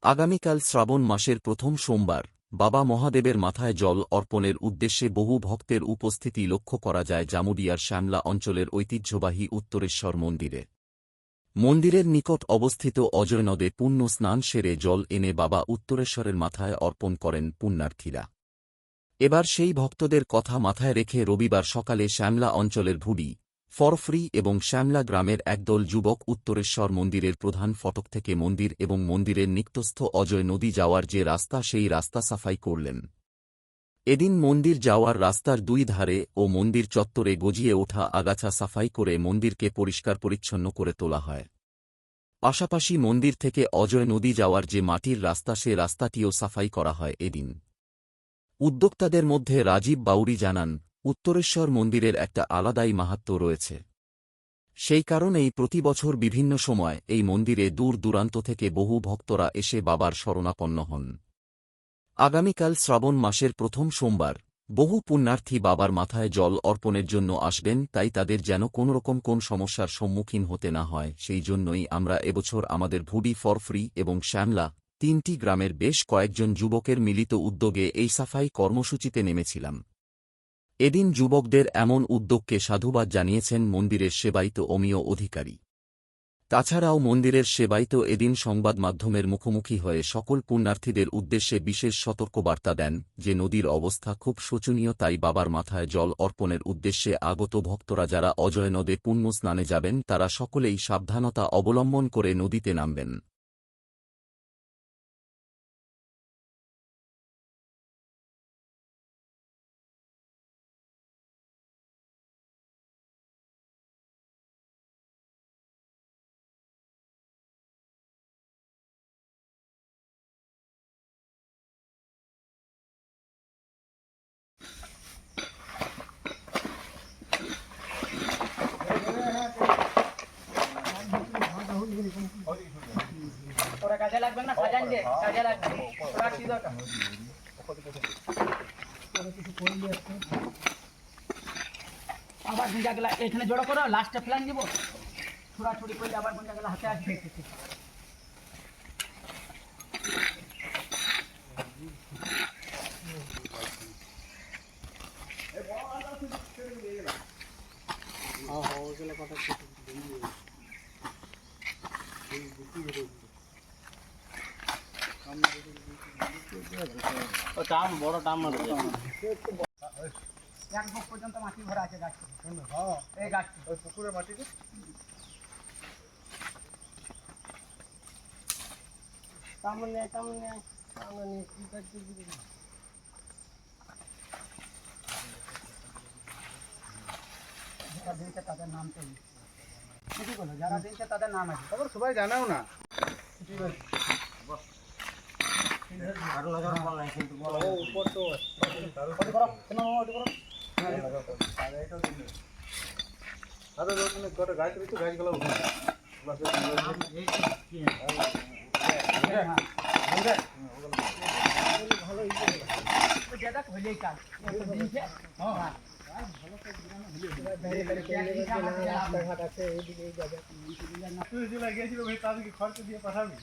আগামীকাল শ্রাবণ মাসের প্রথম সোমবার বাবা মহাদেবের মাথায় জল অর্পণের উদ্দেশ্যে বহু ভক্তের উপস্থিতি লক্ষ্য করা যায় জামুরিয়ার শ্যামলা অঞ্চলের ঐতিহ্যবাহী উত্তরেশ্বর মন্দিরে। মন্দিরের নিকট অবস্থিত অজয় নদে পুণ্য স্নান সেরে জল এনে বাবা উত্তরেশ্বরের মাথায় অর্পণ করেন পুণ্যার্থীরা। এবার সেই ভক্তদের কথা মাথায় রেখে রবিবার সকালে শ্যামলা অঞ্চলের ভুডি ফরফ্রি এবং শ্যামলা গ্রামের একদল যুবক উত্তরেশ্বর মন্দিরের প্রধান ফটক থেকে মন্দির এবং মন্দিরের নিকটস্থ অজয় নদী যাওয়ার যে রাস্তা সেই রাস্তা সাফাই করলেন। এদিন মন্দির যাওয়ার রাস্তার দুই ধারে ও মন্দির চত্বরে গজিয়ে ওঠা আগাছা সাফাই করে মন্দিরকে পরিষ্কার পরিচ্ছন্ন করে তোলা হয়। পাশাপাশি মন্দির থেকে অজয় নদী যাওয়ার যে মাটির রাস্তা সে রাস্তাটিও সাফাই করা হয় এদিন। উদ্যোক্তাদের মধ্যে রাজীব বাউরি জানান, উত্তরেশ্বর মন্দিরের একটা আলাদাই মাহাত্ম্য রয়েছে। সেই কারণেই প্রতিবছর বিভিন্ন সময় এই মন্দিরে দূর দূরান্ত থেকে বহু ভক্তরা এসে বাবার শরণাপন্ন হন। আগামীকাল শ্রাবণ মাসের প্রথম সোমবার বহু পুণ্যার্থী বাবার মাথায় জল অর্পণের জন্য আসবেন, তাই তাদের যেন কোনোরকম কোন সমস্যার সম্মুখীন হতে না হয় সেই জন্যই আমরা এবছর আমাদের ভুডি ফরফ্রি এবং শ্যামলা তিনটি গ্রামের বেশ কয়েকজন যুবকের মিলিত উদ্যোগে এই সাফাই কর্মসূচিতে নেমেছিলাম। এদিন যুবকদের এমন উদ্যোগকে সাধুবাদ জানিয়েছেন মন্দিরের সেবায়িত অমীয় অধিকারী। তাছাড়াও মন্দিরের সেবায়িত এদিন সংবাদ মাধ্যমের মুখোমুখি হয়ে সকল পুণ্যার্থীদের উদ্দেশ্যে বিশেষ সতর্কবার্তা দেন যে নদীর অবস্থা খুব শোচনীয়, তাই বাবার মাথায় জল অর্পণের উদ্দেশ্যে আগত ভক্তরা যারা অজয় নদে পুণ্য স্নানে যাবেন তারা সকলেই সাবধানতা অবলম্বন করে নদীতে নামবেন। ওরা কাজে লাগবে না, সাজান যে কাজে লাগবে ওরা কি দরকার আবার ভিজা গেলা এখানে জড়ো করো, লাস্টে প্ল্যান দিব ছোড়াছুড়ি করলে আবার ভিজা গেলা হাতে আসবে। টাম বড় টাম মারবে এক বুক পর্যন্ত মাটি ভরা আছে গাছ। এই গাছ ওই পুকুরের মাটিতে তামনে তামনে তামনে কি করতে দিবি যারা দিয়েছে তাদের নাম তো ঠিক বলো, যারা দিয়েছে তাদের নাম আছে খবর সবাই জানাও না। ঠিক আছে আর লাগার বল নাই কিন্তু বল উপর তো ওটি করো কেন ওটি করো আরে এটা দিন আরে রোজনে করে গাছ রইতো গাছগুলো উঠে বাস এই কি হ্যাঁ ভালো ইয়ে তো ज्यादा হইলেই কাজ তো দিনছে হ্যাঁ ভালো করে দিরানো হইলে বাইরে বাইরে কেলে রাস্তাঘাট আছে এইদিকে এই জায়গা না তুই যে লাগিয়েছিল ভাই তাদেরকে খরচ দিয়ে পাঠাবি